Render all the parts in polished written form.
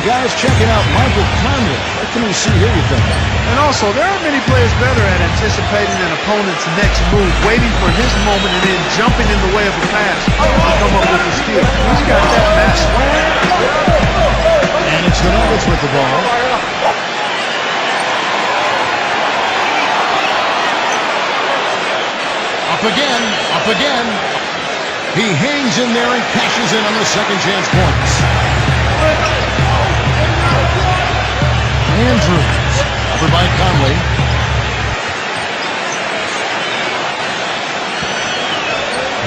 guys checking out Michael Conley. What can we see here, you think? And also, there are many players better at anticipating an opponent's next move, waiting for his moment, and then jumping in the way of a pass to come up with the steal. He's got that mastery. And it's the Nuggets with the ball. Up again, up again. He hangs in there and cashes in on the second chance points. Andrews, covered by Conley.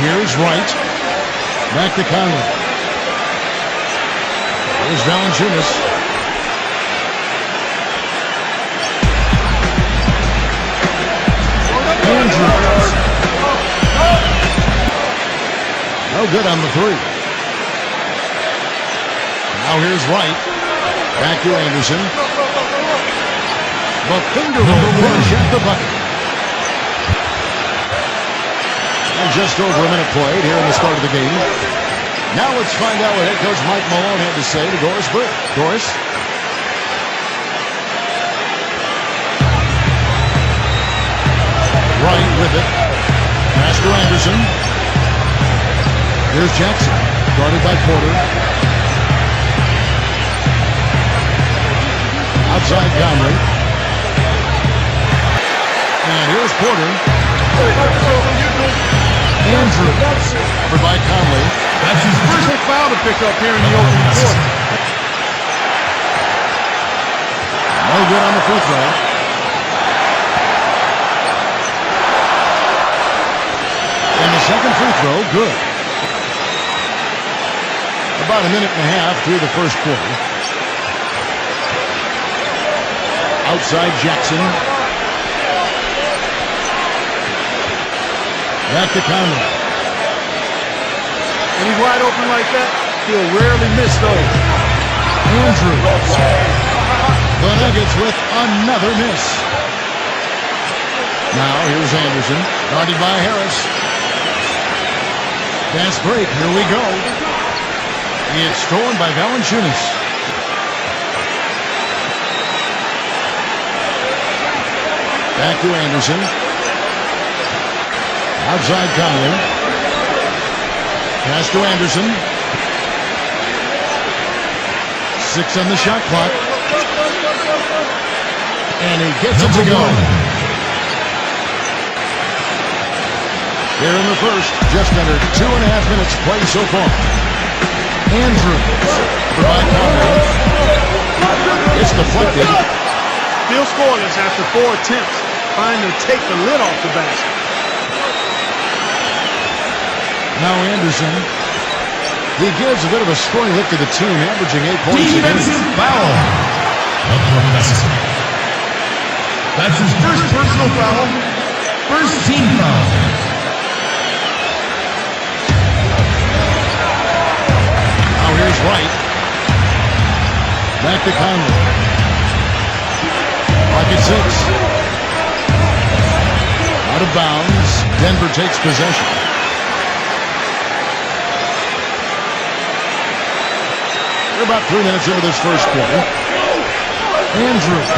Here's Wright. Back to Conley. Here's Valanciunas. Andrews. No good on the three. Now here's Wright. Back to Anderson. The finger roll finish at the bucket. And just over a minute played here in the start of the game. Now let's find out what head coach Mike Malone had to say to Doris Burke. Doris? Wright with it. Pass to Anderson. Here's Jackson, guarded by Porter. Outside Conley. And here's Porter. Andrews, covered by Conley. That's his first foul to pick up here in the opening quarter. No good on the free throw. And the second free throw, good. About a minute and a half through the first quarter. Outside Jackson. Back to Conley. When he's wide open like that, he'll rarely miss those. Andrews. The Nuggets with another miss. Now here's Anderson, guarded by Harris. Fast break, here we go. It's stolen by Valanciunas. Back to Anderson. Outside Conley. Pass to Anderson. 6 on the shot clock. And he gets it to go. Here in the first, just under 2.5 minutes play so far. Andrews, by Conley. It's deflected. Still scoreless after 4 attempts, trying to take the lid off the basket. Now Anderson. He gives a bit of a scoring lift to the team, averaging 8 points a game. Defensive foul. That's his first personal foul. First team foul. Now here's Wright. Back to Conley. Clock at 6. Out of bounds. Denver takes possession. We're about 3 minutes into this first quarter. Andrews.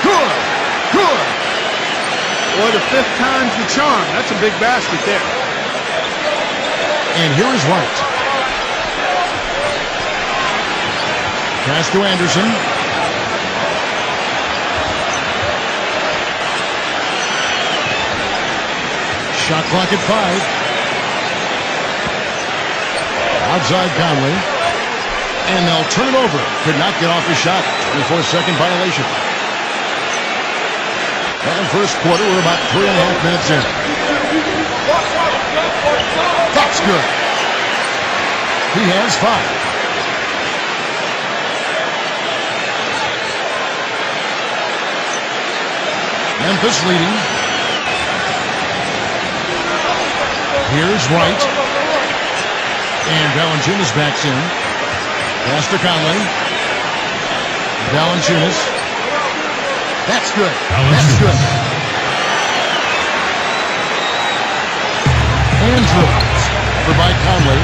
Good. Good. Boy, the 5th time's the charm. That's a big basket there. And here is Wright. Pass to Anderson. Shot clock at 5. Outside Conley. And they'll turn it over. Could not get off the shot. 24-second violation. And first quarter, we're about 3.5 minutes in. That's good. He has 5. Memphis leading. Here's Wright. And Valanciunas backs in. Pass to Conley. Valanciunas. That's good. That's good. Andrews. For by Conley.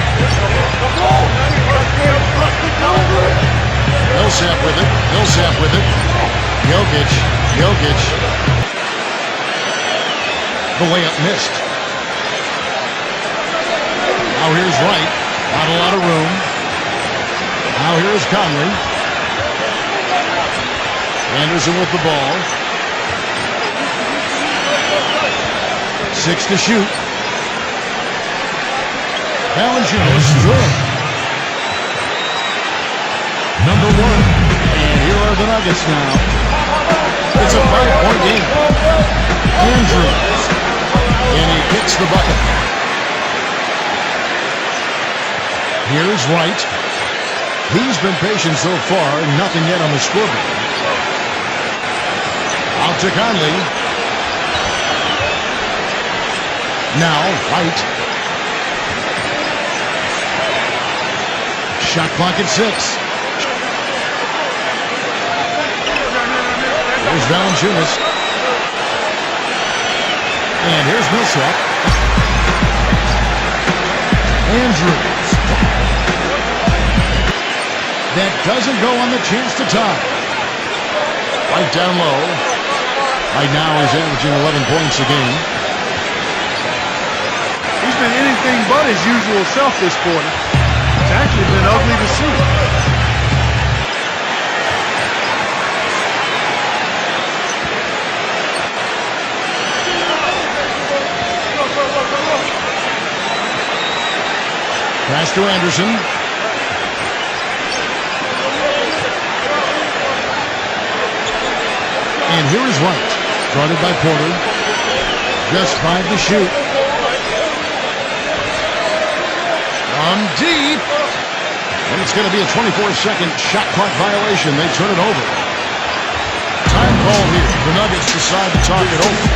Jokic. The layup missed. Now here's Wright. Not a lot of room. Now here's Conley. Anderson with the ball. 6 to shoot. Valanciunas good. Number 1. And here are the Nuggets now. It's a 5-point game. Andrews. And he kicks the bucket. Here's Wright. He's been patient so far. Nothing yet on the scoreboard. Out to Conley. Now Wright. Shot clock at 6. Here's Valanciunas. And here's Millsap. Andrews. That doesn't go on the chance to tie. Right down low. Right now he's averaging 11 points a game. He's been anything but his usual self this quarter. It's actually been ugly to see. Pass to Anderson. And here is Wright. Guarded by Porter. Just 5 to shoot. From deep. And it's going to be a 24-second shot clock violation. They turn it over. Time call here. The Nuggets decide to talk it over.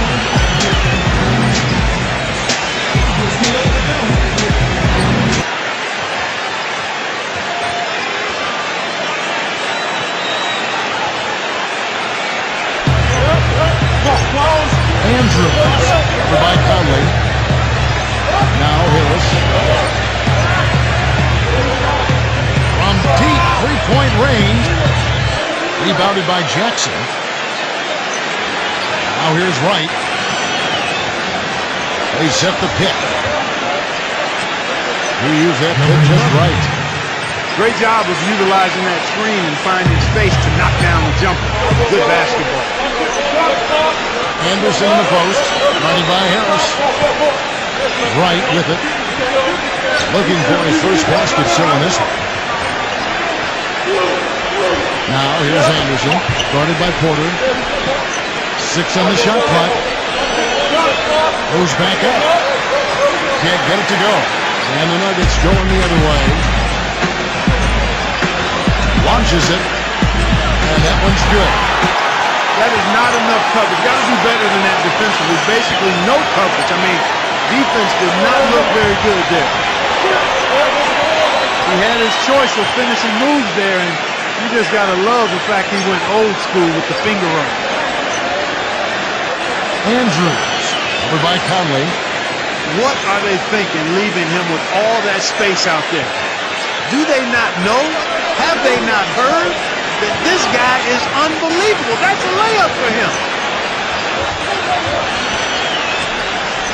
Andrews over by Conley. Now Harris. From deep three-point range. Rebounded by Jackson. Now here's Wright. They set the pick. He used that pick just right. Great job of utilizing that screen and finding space to knock down the jumper. Good basketball. Anderson in the post. Guarded by Harris. Wright with it. Looking for his first basket still in this one. Now here's Anderson. Guarded by Porter. 6 on the shot clock. Goes back up. Can't get it to go. And the Nuggets going the other way. Launches it. And that one's good. That is not enough coverage. Got to do better than that defensively. Basically no coverage. I mean, defense did not look very good there. He had his choice of finishing moves there, and you just got to love the fact he went old school with the finger roll. Andrews over by Conley. What are they thinking leaving him with all that space out there? Do they not know? Have they not heard that this guy is unbelievable? That's a layup for him.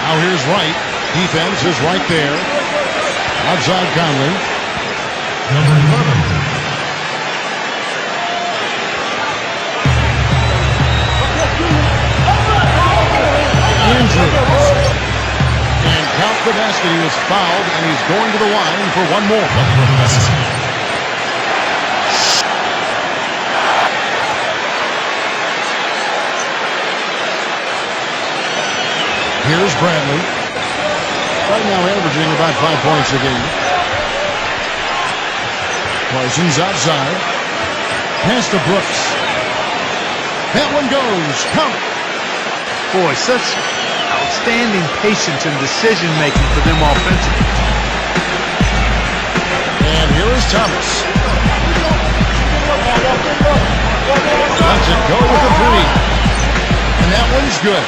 Now here's Wright. Defense is right there. Outside Conley. Number 11. Andrews. And count the basket. He was fouled, and he's going to the line for one more. Here's Bradley. Right now averaging about 5 points a game. Parsons outside. Pass to Brooks. That one goes. Count. Boy, such outstanding patience and decision-making for them offensively. And here is Thomas. Lets it go with a three. And that one's good.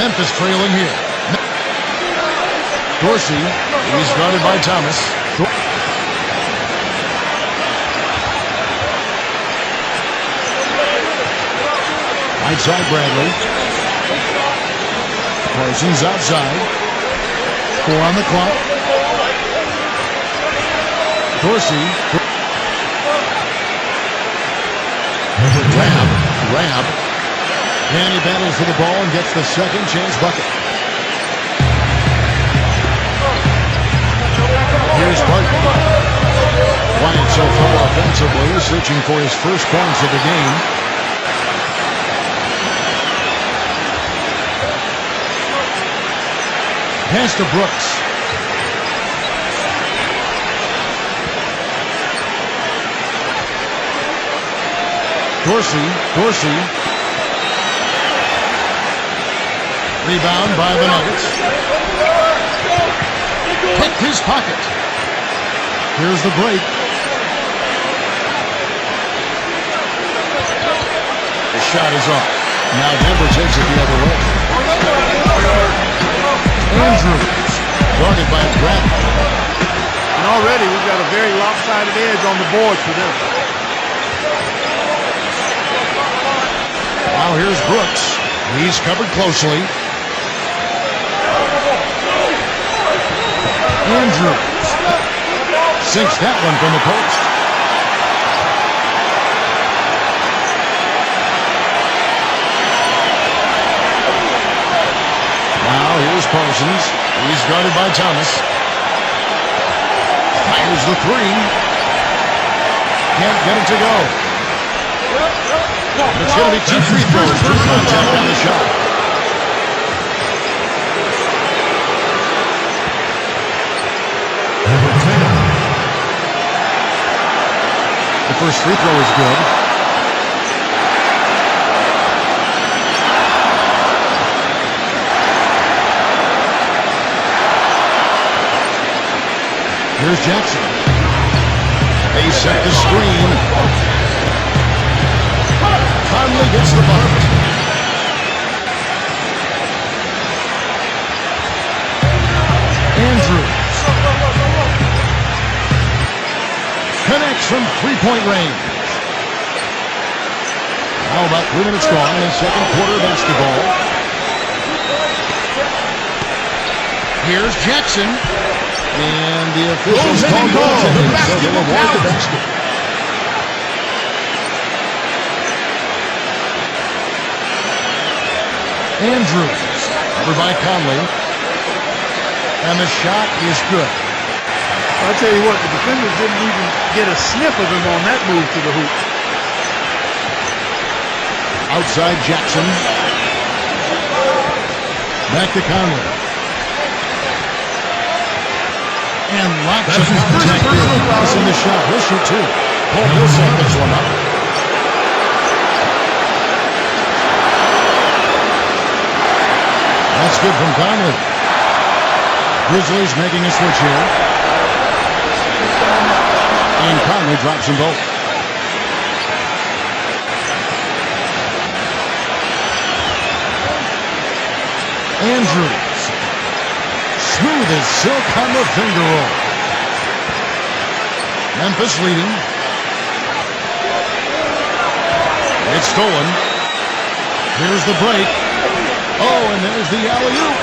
Memphis trailing here. Dorsey, he's guarded by Thomas. Right side, Bradley. Parsons outside. 4 on the clock. Dorsey. Grab. And he battles for the ball and gets the second chance bucket. Here's Barton. Quiet so far offensively, searching for his first points of the game. Pass to Brooks. Dorsey. Rebound by the Nuggets. Pick his pocket. Here's the break. The shot is off. Now Denver takes it the other way. Andrews, guarded by Bradley. And already we've got a very lopsided edge on the board for them. Now here's Brooks. He's covered closely. Andrews sinks that one from the post. Now here's Parsons. He's guarded by Thomas. Fires the 3. Can't get it to go. It's going to be 2 free throws for contact on the shot. The first free throw is good. Here's Jackson. They set the screen. Conley gets the bucket. Andrews connects from three-point range. Now about 3 minutes gone in the second quarter of basketball. Here's Jackson. And the officials call goaltending, so they'll avoid the basket. Andrews, over by Conley. And the shot is good. I'll tell you what, the defenders didn't even get a sniff of him on that move to the hoop. Outside Jackson. Back to Conley. And lots of contact here. Missing the shot. He'll shoot 2. Paul Millsap this one up. That's good from Conley. Grizzlies making a switch here. And Conley drops them both. Andrews. Smooth as silk on the finger roll. Memphis leading. It's stolen. Here's the break. Oh, and there's the alley-oop.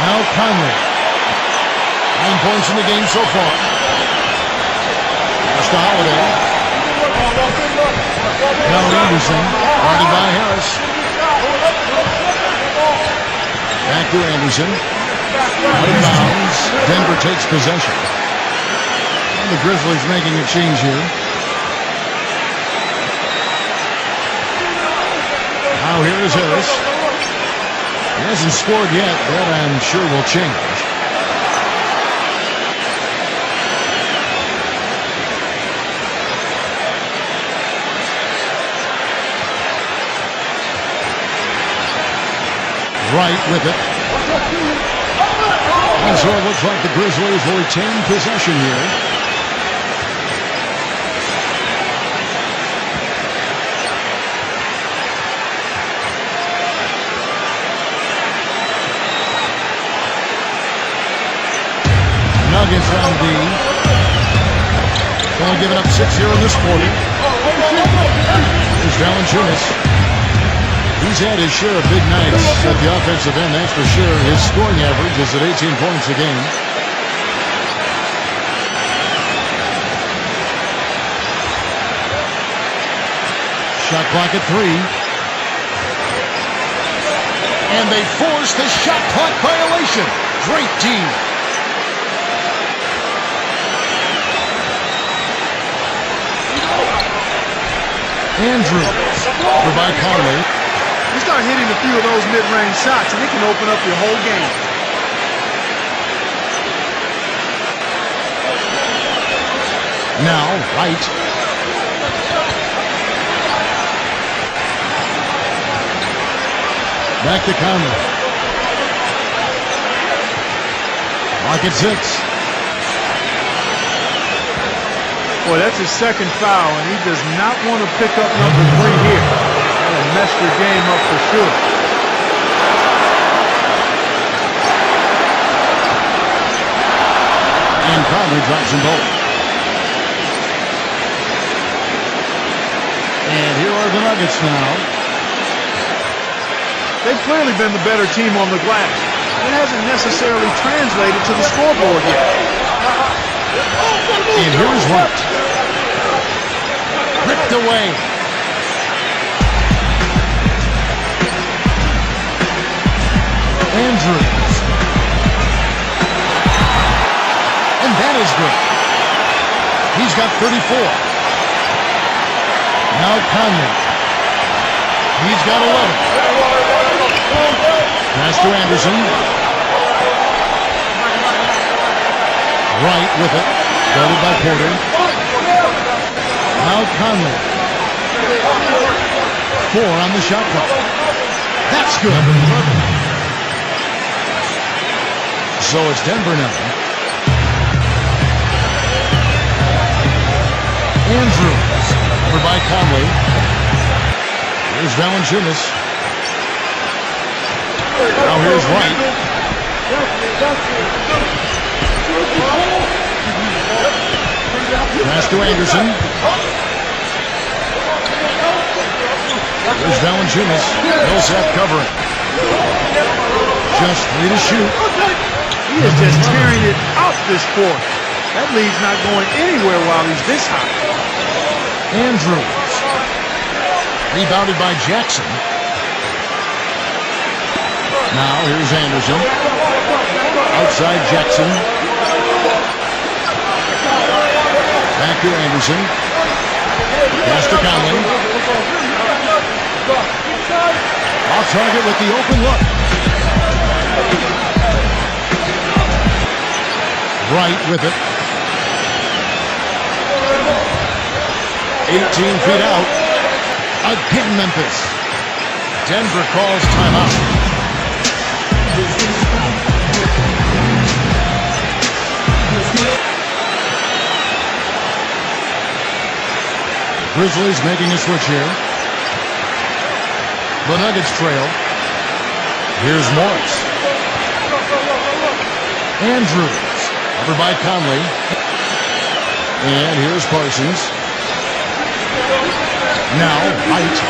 Now Conley. 9 points in the game so far. Pass to Holiday. Now Anderson, guarded by Harris. Back to Anderson. Out of bounds. Denver takes possession. And the Grizzlies making a change here. Now here is Harris. He hasn't scored yet. That I'm sure will change. Right with it. And so it looks like the Grizzlies will retain possession here. Nuggets on D. Only giving up 6 here in this quarter. Here's Valanciunas. He's had his share of big nights at the offensive end, that's for sure. His scoring average is at 18 points a game. Shot clock at 3. And they force the shot clock violation. Great team. Andrews over by Conley. You start hitting a few of those mid-range shots, and it can open up your whole game. Now, White. Back to Conley. Clock at 6. Boy, that's his second foul, and he does not want to pick up number 3 here. That'll mess your game up for sure. And Conley drops them both. And here are the Nuggets now. They've clearly been the better team on the glass. It hasn't necessarily translated to the scoreboard yet. And here's White. Ripped away. Andrews. And that is good. He's got 34. Now Conley. He's got 11. Pass to Anderson. Right with it. Guarded by Porter. Now Conley. 4 on the shot clock. That's good. So it's Denver now. Andrews. Over by Conley. Here's Valanciunas. Now here's White. Pass to Anderson. There's Valanciunas. Millsap covering. Just 3 to shoot. He is just tearing it out this quarter. That lead's not going anywhere while he's this high. Andrews. Rebounded by Jackson. Now here's Anderson. Outside Jackson. Back to Anderson. Pass to Conley. Off target with the open look. Right with it. 18 feet out. Again, Memphis. Denver calls timeout. Grizzlies making a switch here. The Nuggets trail. Here's Morris. Andrews. Over by Conley. And here's Parsons. Now White.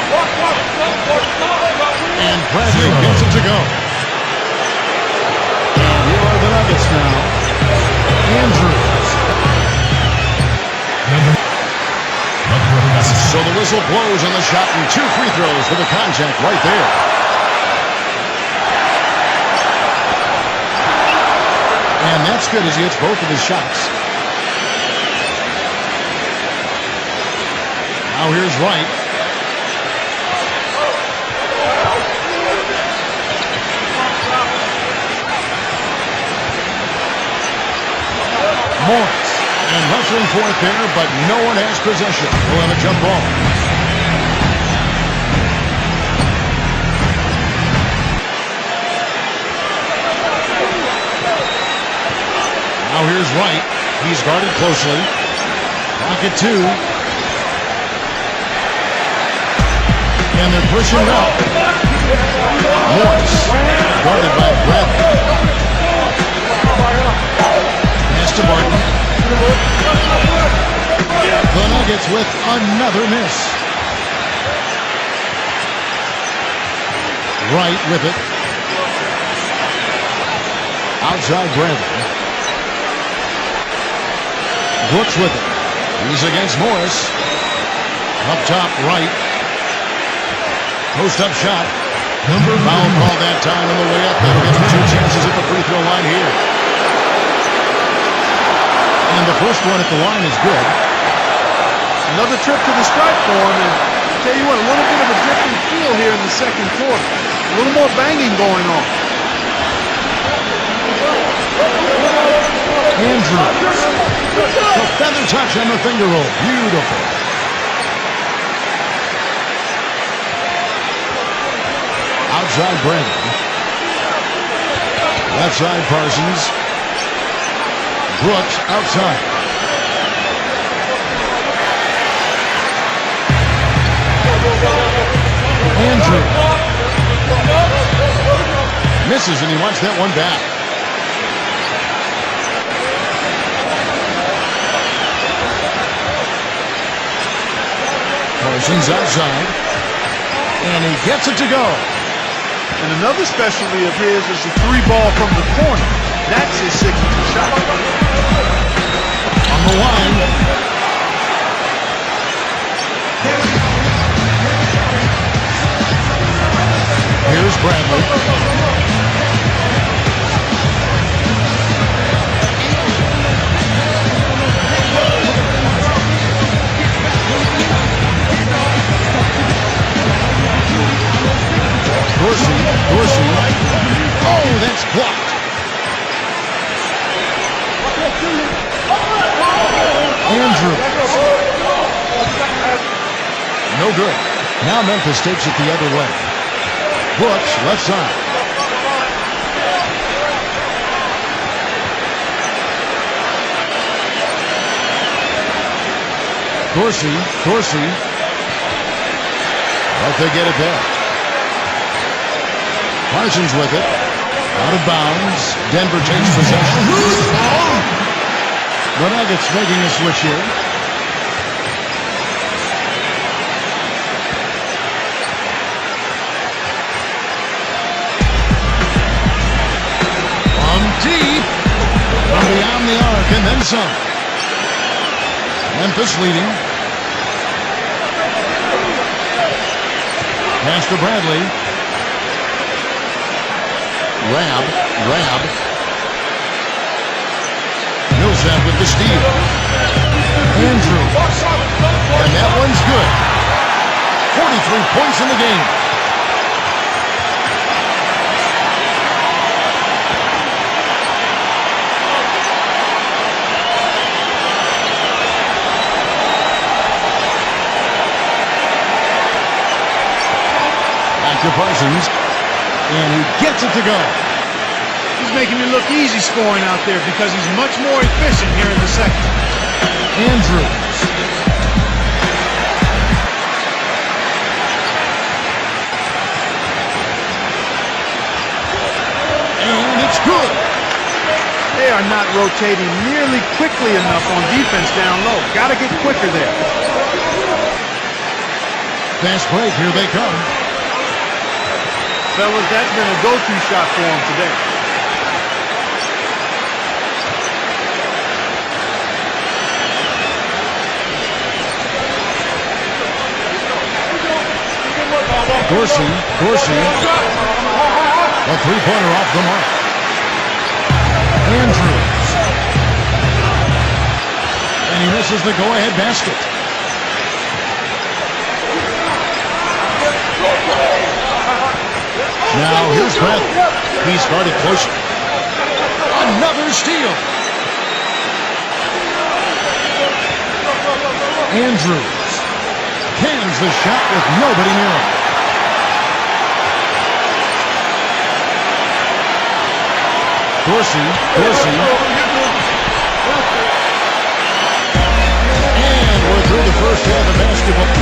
And Bradley gets it to go. And here are the Nuggets now. Andrews. So the whistle blows on the shot and 2 free throws for the contact right there. And that's good as he hits both of his shots. Now here's White. Morris. And hustling for it there, but no one has possession. We'll have a jump ball. Now here's White. He's guarded closely. Clock at 2. And they're pushing it out. Morris. Guarded by Bradley. Pass to to Barton. The Nuggets with another miss. Wright with it. Outside Bradley. Brooks with it. He's against Morris. Up top, Wright. Post-up shot. Foul call that time on the way up. That'll get him 2 chances at the free throw line here. And the first one at the line is good. Another trip to the stripe for him, and I'll tell you what, a little bit of a different feel here in the second quarter. A little more banging going on. Andrews. The feather touch on the finger roll. Beautiful. Outside Brandon. Left side Parsons. Brooks outside. Andrews. Misses, and he wants that one back. Parsons outside. And he gets it to go. And another specialty of his is the 3-ball from the corner. That's his signature shot. On the line. Here's Bradley. Dorsey. Oh, that's blocked. Andrews. No good. Now Memphis takes it the other way. Brooks, left side. Dorsey. But they get it there. Parsons with it. Out of bounds. Denver takes possession. The Nuggets making a switch here. From deep. From beyond the arc and then some. Memphis leading. Pass to Bradley. Rab. Millsap with the steal. Andrews. And that one's good. 43 points in the game. Back to Parsons. And he gets it to go. He's making it look easy scoring out there because he's much more efficient here in the second. Andrews. And it's good. They are not rotating nearly quickly enough on defense down low. Got to get quicker there. Fast break. Here they come. Fellas, that's been a go-to shot for him today. Dorsey. A three-pointer off the mark. Andrews. And he misses the go-ahead basket. Now here's Bradley. He started pushing. Another steal. Andrews cans the shot with nobody near him. Dorsey. And we're through the first half of basketball.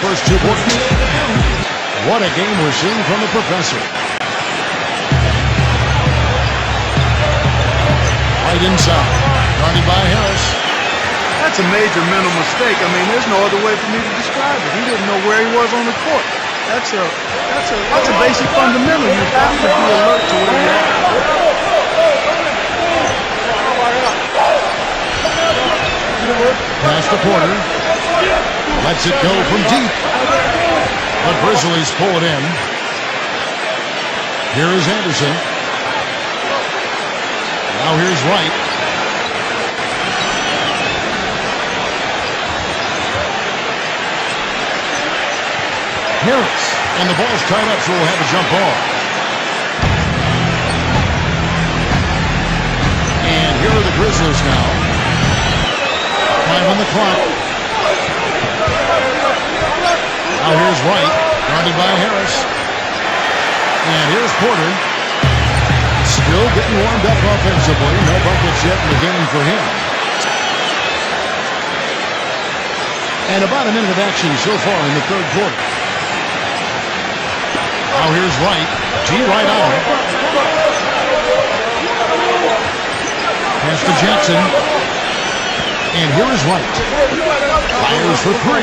first 2 quarters. What a game we're seeing from the professor. Right inside. Guarded by Harris. That's a major mental mistake. I mean, there's no other way for me to describe it. He didn't know where he was on the court. That's a basic fundamental. You have to be alert to where you're at. Pass to Porter. Lets it go from deep. But Grizzlies pull it in. Here is Anderson. Now here's Wright. Harris. And the ball's tied up, so we'll have a jump ball. And here are the Grizzlies now. 5 on the clock. Now here's Wright, guarded by Harris. And here's Porter. Still getting warmed up offensively. No buckets yet in the game for him. And about a minute of action so far in the third quarter. Now here's Wright. G right on. Pass to Jackson. And here is Wright. Fires for 3.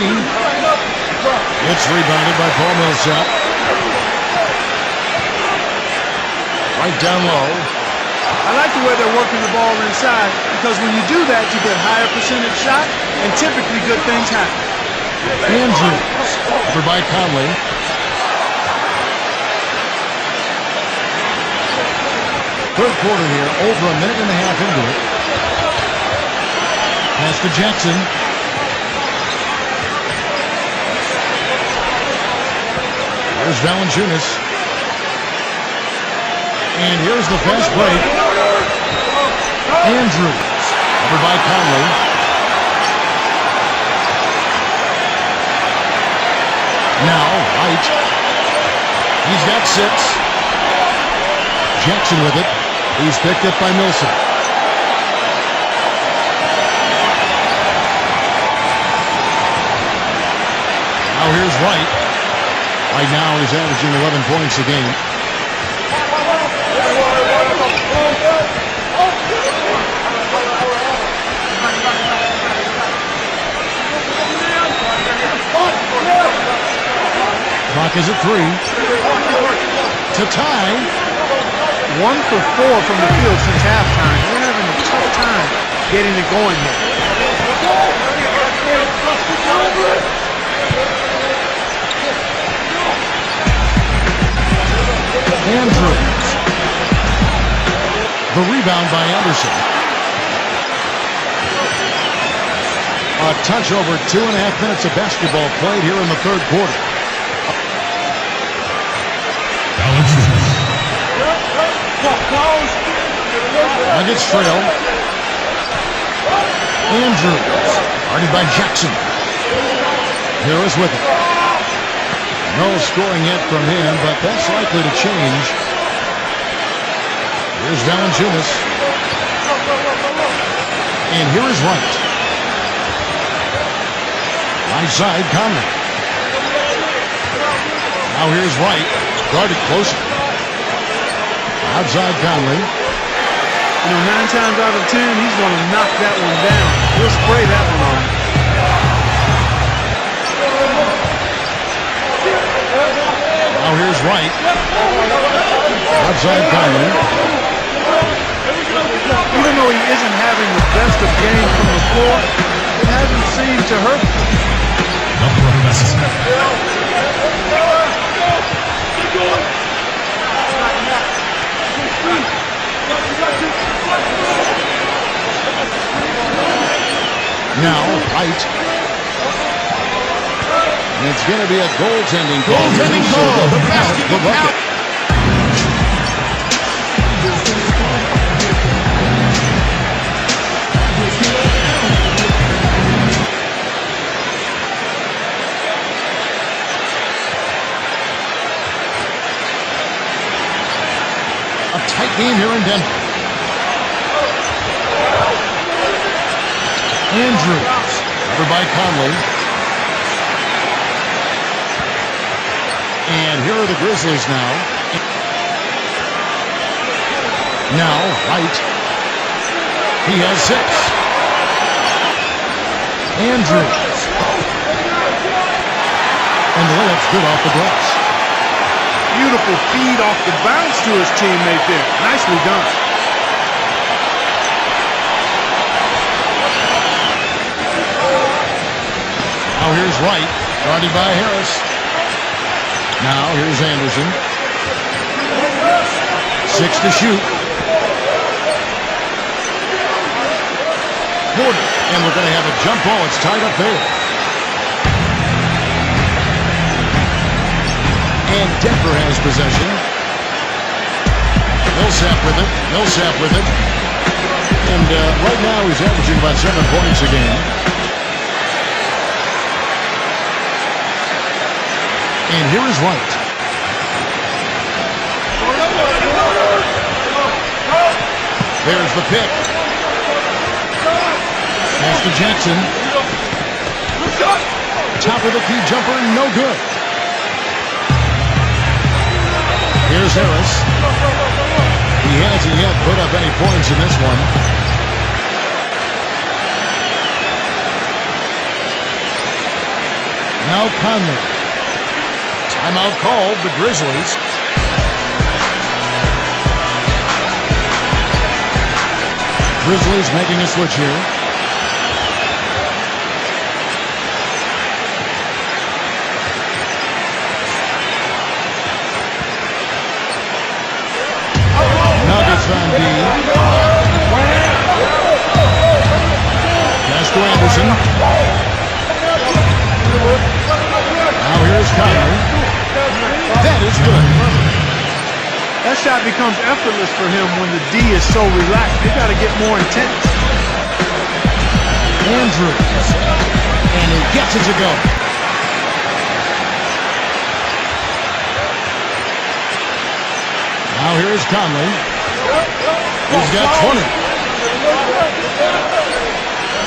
It's rebounded by Paul Millsap. Right down low. I like the way they're working the ball inside because when you do that, you get higher percentage shot and typically good things happen. Andrews. Over by Conley. Third quarter here, over a minute and a half into it. Pass to Jackson. There's Valanciunas. And here's the fast break. Andrews. Over by Conley. Now, Wright. He's got 6. Jackson with it. He's picked up by Millsap. Now here's Wright. Right now he's averaging 11 points a game. Clock is at 3. To tie. 1 for 4 from the field since halftime. We're having a tough time getting it going here. Andrews. The rebound by Anderson. A touch over 2.5 minutes of basketball played here in the third quarter. Nuggets trail. Andrews. Guarded by Jackson. Harris with it. No scoring yet from him, but that's likely to change. Here's Valanciunas. And here is Wright. Right side, Conley. Now here's Wright. Guarded closer. Outside Conley. You know, 9 times out of 10, he's going to knock that one down. He'll spray that one on. Now here's Wright. Outside Conley. Even though he isn't having the best of games from the floor, it hasn't seemed to hurt him. Now, Wright. And it's going to be a goaltending call. Goaltending call. The basket The bucket. A tight game here in Denver. Andrews, over by Conley. And here are the Grizzlies now. Now, White. He has 6. Andrews. And the layup's good off the glass. Beautiful feed off the bounce to his teammate there. Nicely done. Now here's Wright, guarded by Harris. Now here's Anderson. 6 to shoot. Porter, and we're going to have a jump ball. It's tied up there. And Denver has possession. Millsap with it. Millsap with it. And right now he's averaging about 7 points a game. And here is White. There's the pick. Pass to Jackson. Top of the key jumper, no good. Here's Harris. He hasn't yet put up any points in this one. Now Conley. Timeout called, the Grizzlies. Grizzlies making a switch here. Nuggets on D. Pass to Anderson. Now here's Conley. That is good. That shot becomes effortless for him when the D is so relaxed. They got to get more intense. Andrews. And he gets it to go. Now here's Conley. He's got 20.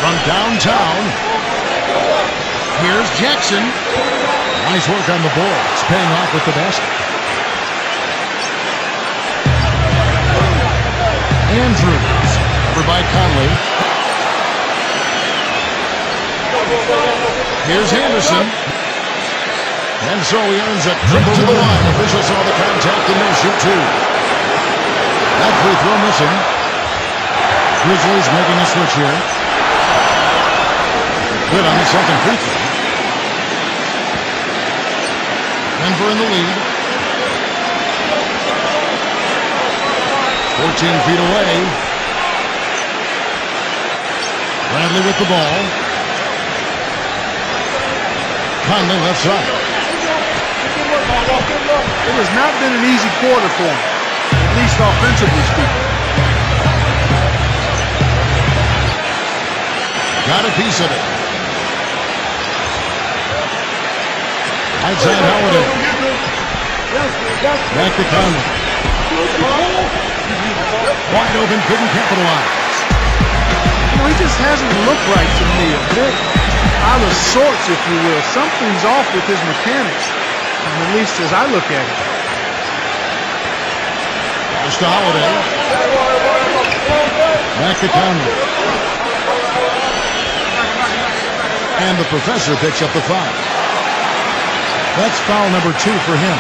From downtown. Here's Jackson. Nice work on the board. It's paying off with the basket. Andrews. Over by Conley. Here's Anderson. And so he earns a trip to the line. Officials saw the contact and they shoot 2. That free throw missing. Grizzlies making a switch here. Good on the second free throw. Denver in the lead. 14 feet away. Bradley with the ball. Conley left side. It has not been an easy quarter for him, at least offensively speaking. Got a piece of it. Outside Holiday. Back to Conley. Wide open, couldn't capitalize. You know, he just hasn't looked right to me. A bit out of sorts, if you will. Something's off with his mechanics, at least as I look at it. Just to Holiday. Back to Conley. And the professor picks up the foul. That's foul number 2 for him.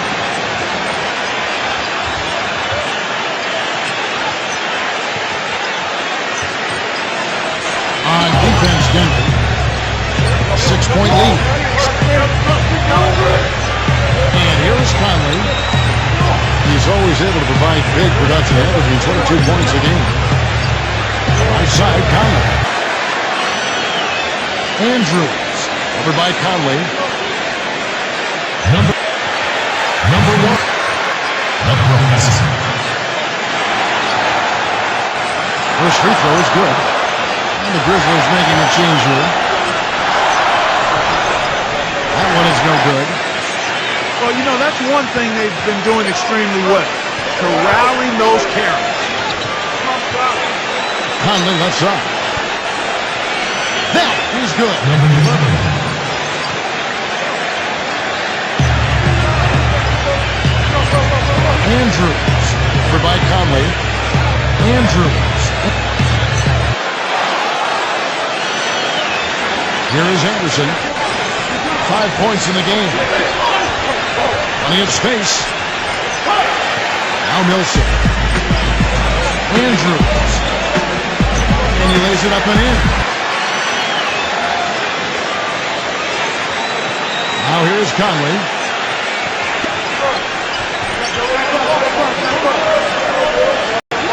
On defense, Denver. 6-point lead. And here's Conley. He's always able to provide big production, averaging 22 points a game. Right side, Conley. Andrews. Over by Conley. Number 1. The professor. First free throw is good. And the Grizzlies making a change here. That one is no good. Well, you know, that's one thing they've been doing extremely well. Corralling those carries. Conley left side. That is good. Number 11. Andrews. Over by Conley. Andrews. Here is Anderson. 5 points in the game. Plenty of space. Now Milson. Andrews. And he lays it up and in. Now here's Conley.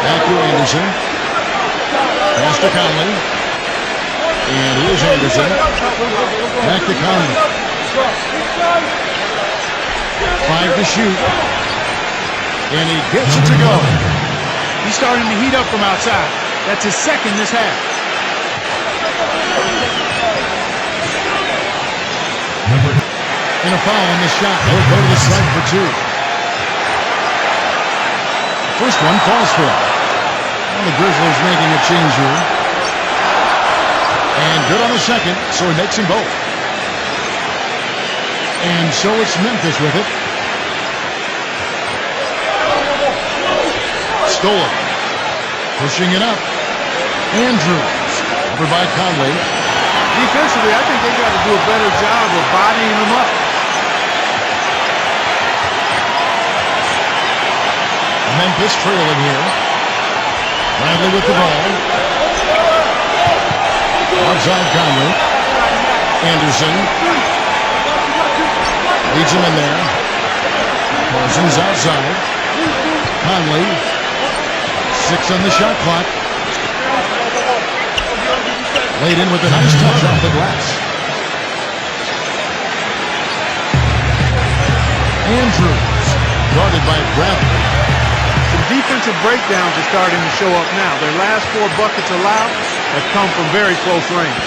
Back to Anderson. Pass to Conley. And here's Anderson. Back to Conley. 5 to shoot. And he gets it to go. He's starting to heat up from outside. That's his second this half. And a foul on the shot. He'll go to the strike for 2. First one falls for him. Well, the Grizzlies making a change here. And good on the second, so he makes them both. And so it's Memphis with it. Stolen. Pushing it up. Andrews. Over by Conley. Defensively, I think they got to do a better job of bodying them up. Memphis trailing here. Bradley with the ball. Outside Conley. Anderson. Leads him in there. Parsons outside. Conley. 6 on the shot clock. Laid in with a nice touch off the glass. Andrews. Guarded by Bradley. Some defensive breakdowns are starting to show up now. Their last 4 buckets allowed have come from very close range.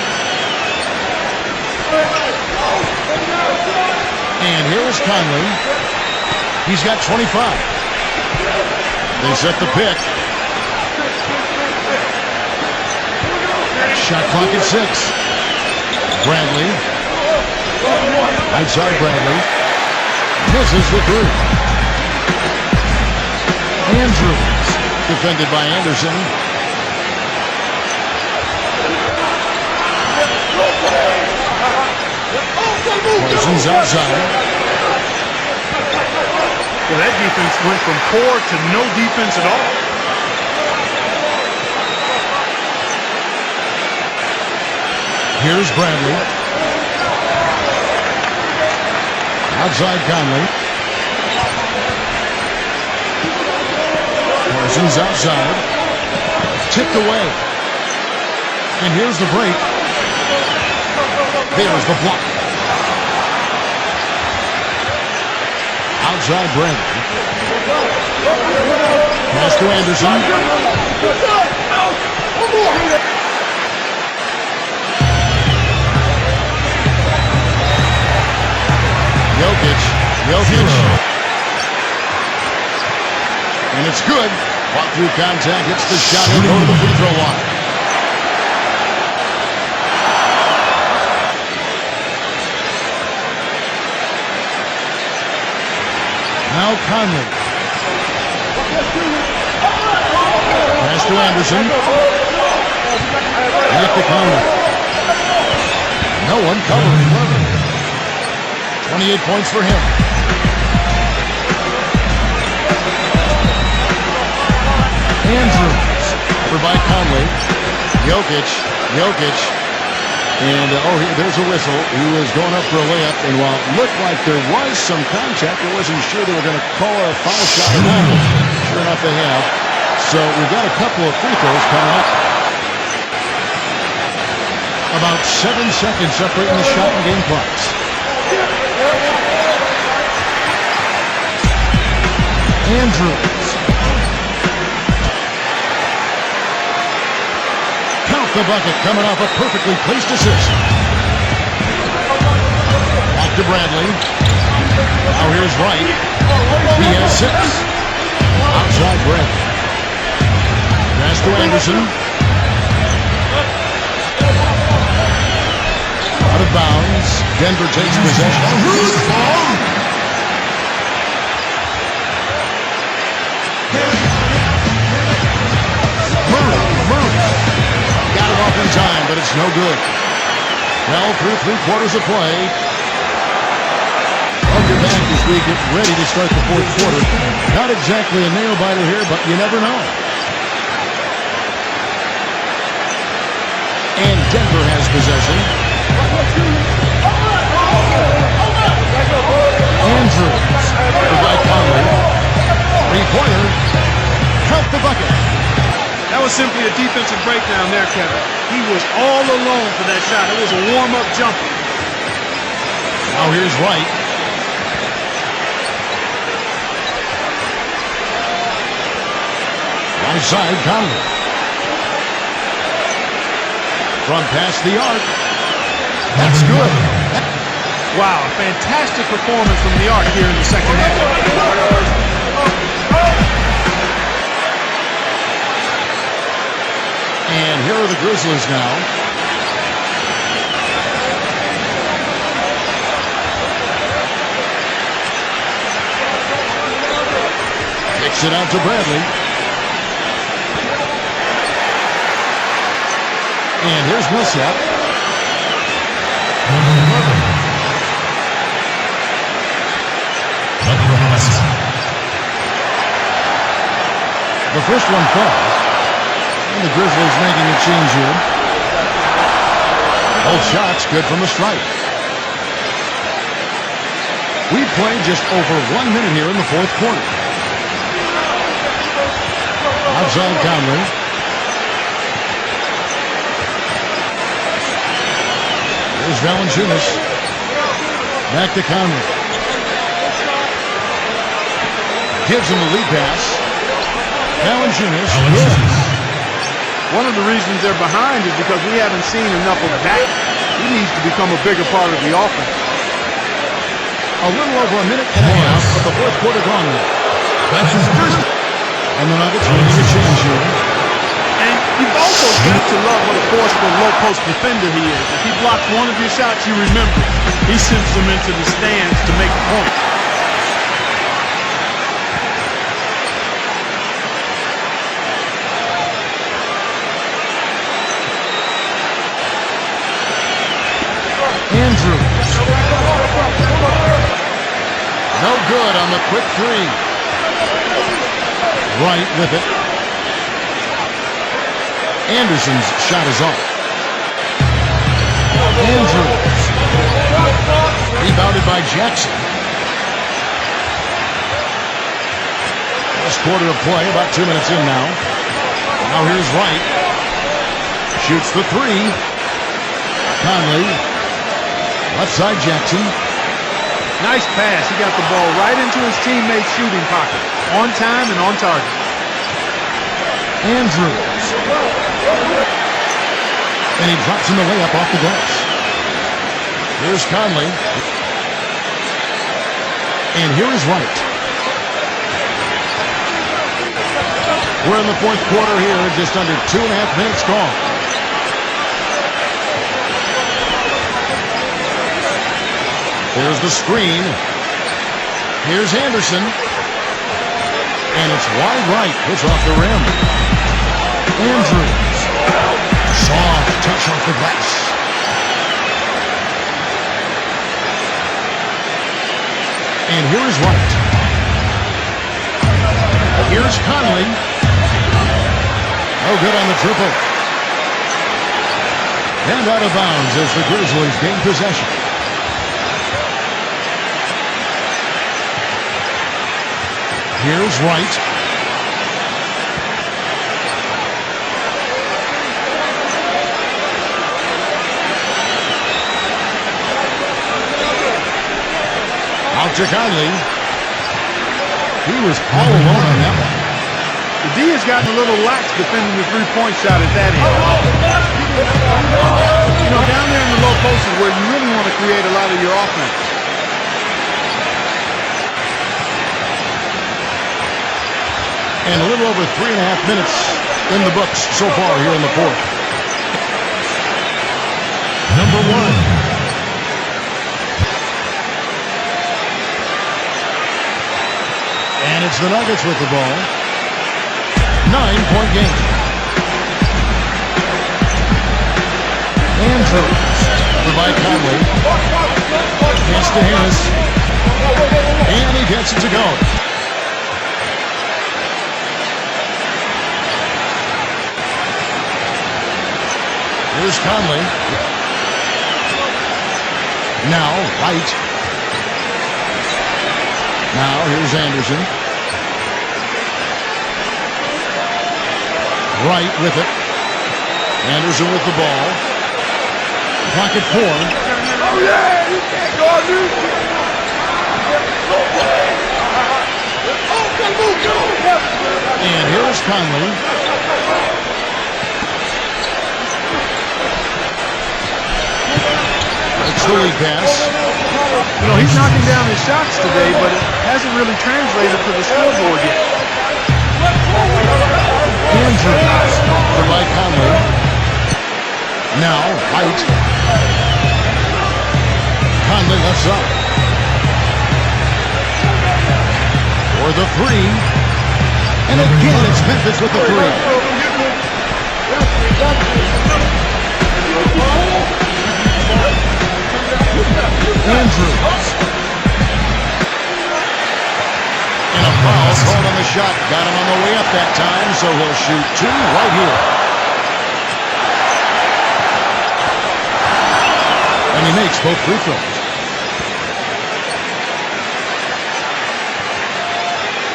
And here's Conley. He's got 25. They set the pick. Shot clock at 6. Bradley. Outside Bradley. Misses the 3. Andrews. Defended by Anderson. Parsons outside. Well, that defense went from poor to no defense at all. Here's Bradley. Outside Conley. Parsons outside. Tipped away. And here's the break. There's the block. Outside Bradley. Pass to Anderson. Jokic. And it's good. Walk through contact, hits the shot, and go to the free throw line. Now Conley. Pass to Anderson. Back to Conley. No one covering. 28 points for him. Andrews. Over by Conley. Jokic. And, there's a whistle. He was going up for a layup, and while it looked like there was some contact, I wasn't sure they were going to call a foul shot or not. Sure enough, they have. So we've got a couple of free throws coming up. About 7 seconds separating the shot and game clocks. Andrews. Count the bucket coming off a perfectly placed assist. Back to Bradley. Now here's Wright. He has 6. Outside Bradley. Pass to Anderson. Out of bounds. Denver takes possession. no good. Well, through 3 quarters of play. Welcome back as we get ready to start the 4th quarter. Not exactly a nail-biter here, but you never know. And Denver has possession. Andrews, by Conley. 3-pointer. Count the bucket. That was simply a defensive breakdown there, Kevin. He was all alone for that shot. It was a warm-up jumper. Now here's Wright. Right side, Conley. From past the arc. That's good. Wow, fantastic performance from the arc here in the second half. And here are the Grizzlies now. Kicks it out to Bradley. And here's Millsap. The first one falls. And the Grizzlies making a change here. Both shots good from the stripe. We've played just over 1 minute here in the 4th quarter. Outside Conley. Here's Valanciunas. Back to Conley. Gives him a lead pass. Valanciunas. One of the reasons they're behind is because we haven't seen enough of that. He needs to become a bigger part of the offense. A little over a minute and a half of the 4th quarter gone now. That's his first. And the Nuggets making a change here. And you've also got to love what a forceful low-post defender he is. If he blocks one of your shots, you remember. He sends them into the stands to make a point. Andrews. No good on the quick 3. Right with it. Anderson's shot is off. Andrews. Rebounded by Jackson. Last quarter of play, about 2 minutes in now. Now here's Wright. Shoots the 3. Conley. Left side Jackson. Nice pass. He got the ball right into his teammate's shooting pocket. On time and on target. Andrews. And he drops in the layup off the glass. Here's Conley. And here is Wright. We're in the 4th quarter here, just under 2.5 minutes gone. There's the screen. Here's Anderson. And it's wide right. It's off the rim. Andrews. Soft touch off the glass. And here is Wright. Here's Conley. No good on the triple. And out of bounds as the Grizzlies gain possession. Here's Wright. Out to Conley. He was all alone on that one. The D has gotten a little lax defending the 3-point shot at that end. You know, down there in the low post is where you really want to create a lot of your offense. And a little over 3.5 minutes in the books so far here in the 4th. Number 1. And it's the Nuggets with the ball. 9-point game. Andrews by Conley. Pass to Harris. And he gets it to go. Here's Conley. Now, White. Now, here's Anderson. Wright with it. Anderson with the ball. Pocket four. Oh, yeah, you can't go on this. And here's Conley. It's the lead pass. You know, he's knocking down his shots today, but it hasn't really translated to the scoreboard yet. Andrews for Mike Conley. Now, White. Conley left up. For the three. And again, it's Memphis with the three. Andrews. And a foul called on the shot. Got him on the way up that time, so he'll shoot two right here. And he makes both free throws.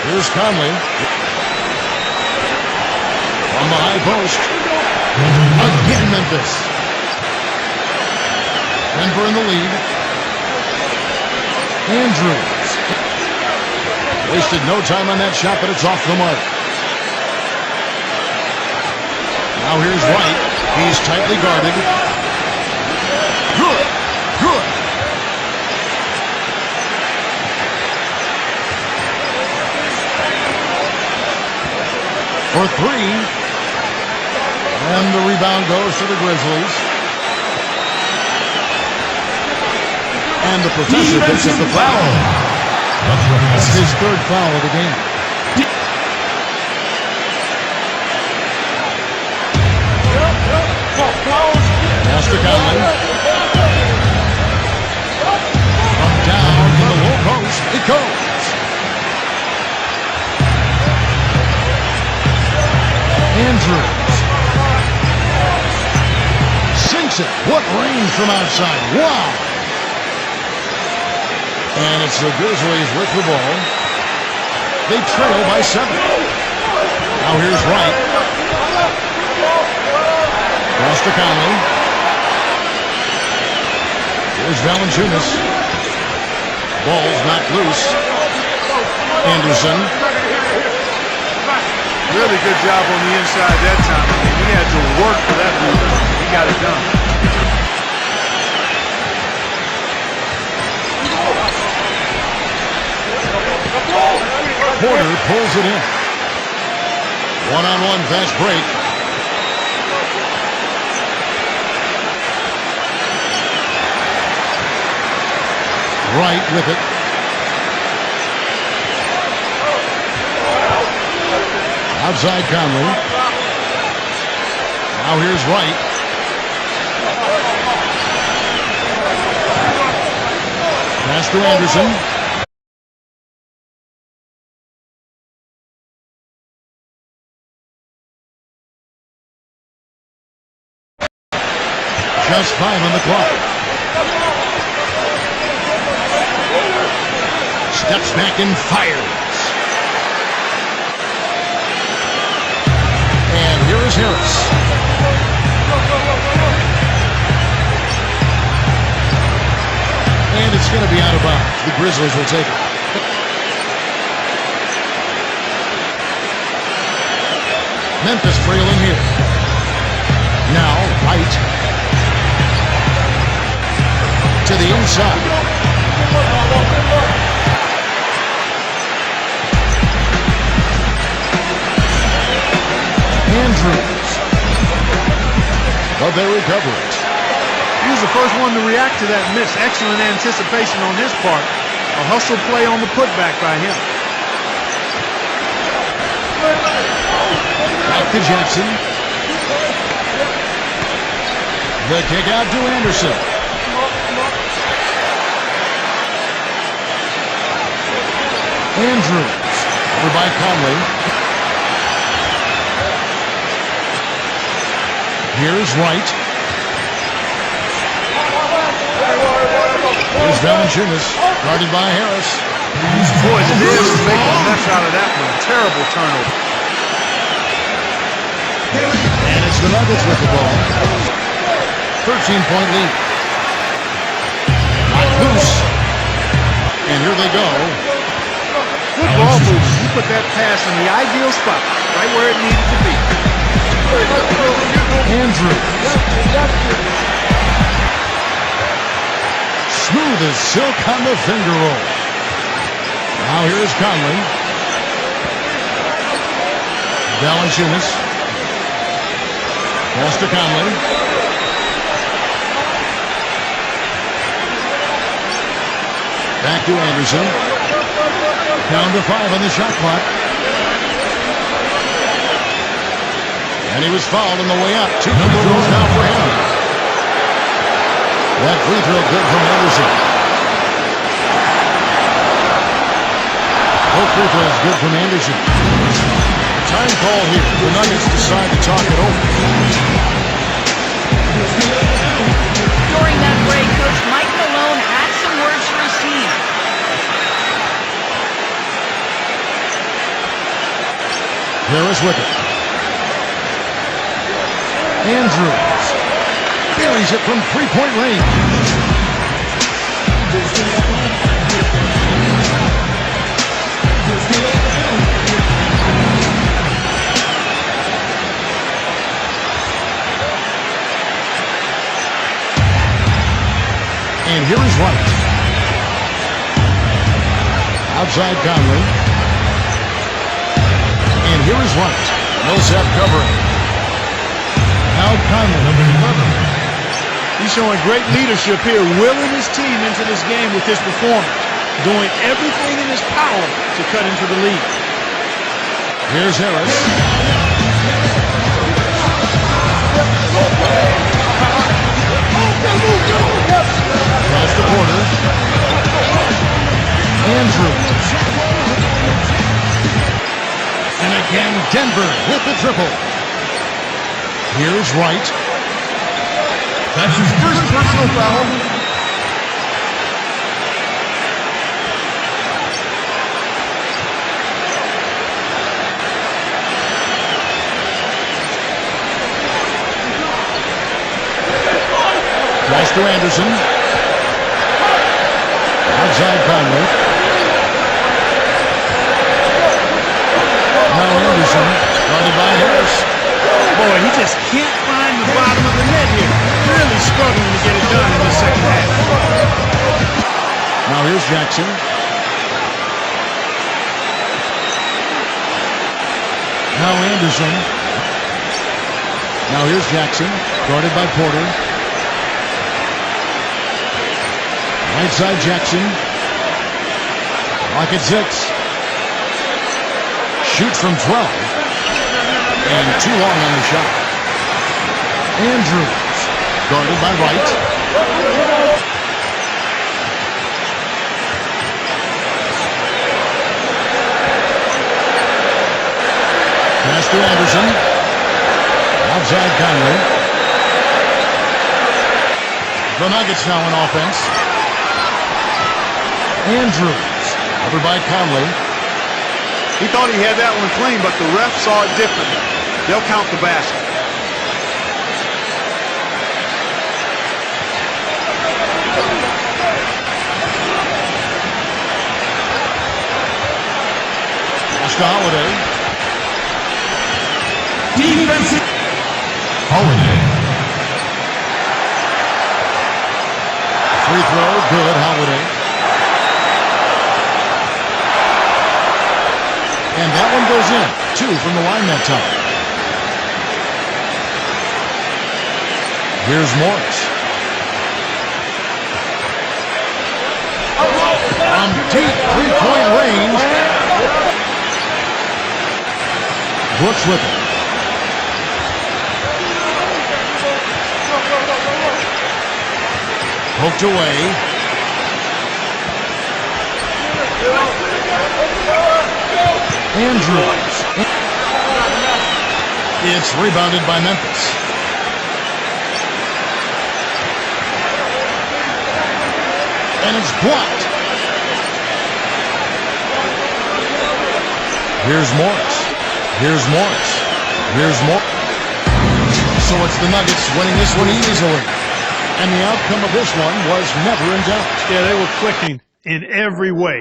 Here's Conley. On the high post. Again, Memphis. Denver in the lead. Andrews. Wasted no time on that shot, but it's off the mark. Now here's Wright. He's tightly guarded. Good. Good. For three. And the rebound goes to the Grizzlies. And the protector picks up the foul. That's his third foul of the game. Pass to Conley. From down in the low post, it goes. Andrews. Sinks it. What range from outside. Wow. And it's the Grizzlies with the ball. They trail by 7. Now here's Wright. Pass to Conley. Here's Valanciunas. Ball's knocked loose. Anderson. Really good job on the inside that time. I mean, he had to work for that rebound. He got it done. Porter pulls it in. One-on-one fast break. Wright with it. Outside Conley. Now here's Wright. Pass to Anderson. Just 5 on the clock. Steps back and fires. And here is Harris. And it's going to be out of bounds. The Grizzlies will take it. Memphis trailing here. Now, White. To the inside. Andrews. But they recover it. He was the first one to react to that miss. Excellent anticipation on his part. A hustle play on the putback by him. Back to Jackson. The kick out to Anderson. Andrews. Over by Conley. Here's Wright. Here's Valanciunas, guarded by Harris. Boy, the Bears make a mess out of that one. Terrible turnover. And it's the Nuggets with the ball. 13-point lead. Not loose. And here they go. Good ball movement. He put that pass in the ideal spot, right where it needed to be. Andrews. Smooth as silk on the finger roll. Now here's Conley. Valanciunas. Pass to Conley. Back to Anderson. Down to 5 on the shot clock. And he was fouled on the way up. 2 free throws now for him. That free throw good from Anderson. Both free throws good from Anderson. Time call here. The Nuggets decide to talk it over. During that break, Coach Mike Malone had some words for his team. Harris with it. Andrews buries it from three-point range. And here is Wright. Outside Conley. And here is Wright. Millsap covering. Now Conley. He's showing great leadership here, willing his team into this game with his performance, doing everything in his power to cut into the lead. Here's Harris. Pass to Porter. Andrews. And again, Denver with the triple. Here's Wright. That's his first personal foul. Pass to Anderson. Outside Conley. Now Anderson, guarded by Harris. Boy, he just can't find the bottom of the net here. Really struggling to get it done in the second half. Now here's Jackson. Now Anderson. Now here's Jackson, guarded by Porter. Right side Jackson. Lock at 6. Shoots from 12. And too long on the shot. Andrews, guarded by Wright. Pass to Anderson. Outside Conley. The Nuggets now in offense. Andrews, over by Conley. He thought he had that one clean, but the ref saw it differently. They'll count the basket. Pass to Holiday. Defensive. Holiday. Free throw, good, Holiday. And that one goes in. 2 from the line that time. Here's Morris. From deep three-point range. Brooks with it. Poked away. Andrews. It's rebounded by Memphis. And it's blocked. Here's Morris. Here's Morris. Here's Morris. So it's the Nuggets winning this one easily. And the outcome of this one was never in doubt. Yeah, they were clicking in every way.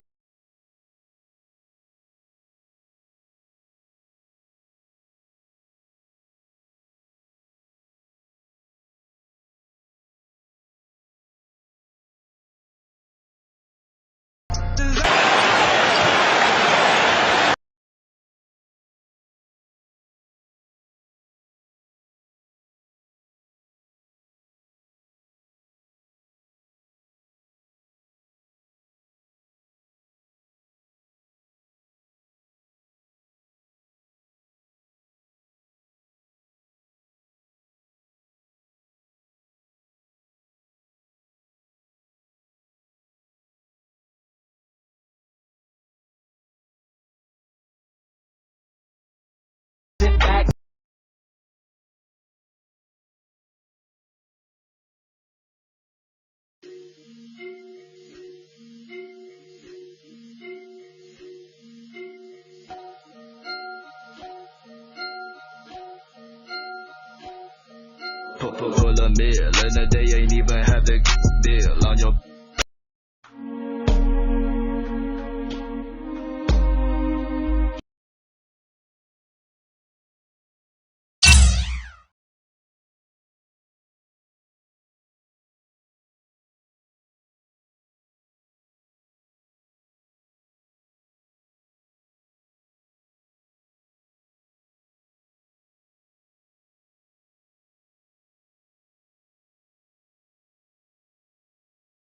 Pull a mill, and they ain't even have the